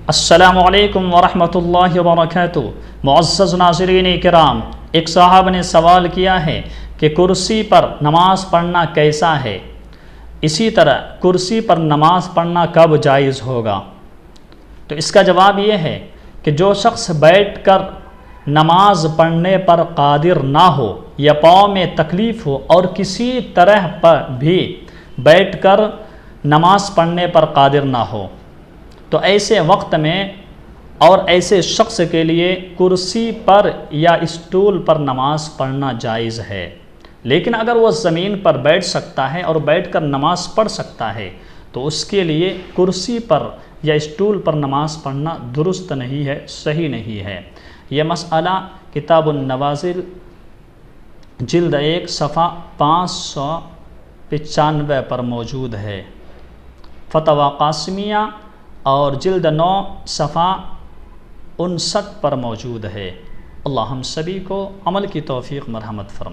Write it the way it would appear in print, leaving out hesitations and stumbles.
السلام علیکم ورحمۃ اللہ وبرکاتہ۔ معزز ناظرین کرام، ایک صاحب نے سوال کیا ہے کہ کرسی پر نماز پڑھنا کیسا ہے؟ اسی طرح کرسی پر نماز پڑھنا کب جائز ہوگا؟ تو اس کا جواب یہ ہے کہ جو شخص بیٹھ کر نماز پڑھنے پر قادر نہ ہو یا پاؤں میں تکلیف ہو اور کسی طرح پر بھی بیٹھ کر نماز پڑھنے پر قادر نہ ہو، تو ایسے وقت میں اور ایسے شخص کے لیے کرسی پر یا اسٹول پر نماز پڑھنا جائز ہے۔ لیکن اگر وہ زمین پر بیٹھ سکتا ہے اور بیٹھ کر نماز پڑھ سکتا ہے تو اس کے لیے کرسی پر یا اسٹول پر نماز پڑھنا درست نہیں ہے، صحیح نہیں ہے۔ یہ مسئلہ کتاب النوازل جلد 1 صفحہ 595 پر موجود ہے، فتویٰ قاسمیہ اور جلد 9 صفحہ 59 پر موجود ہے۔ اللہ ہم سبھی کو عمل کی توفیق مرحمت فرمائے۔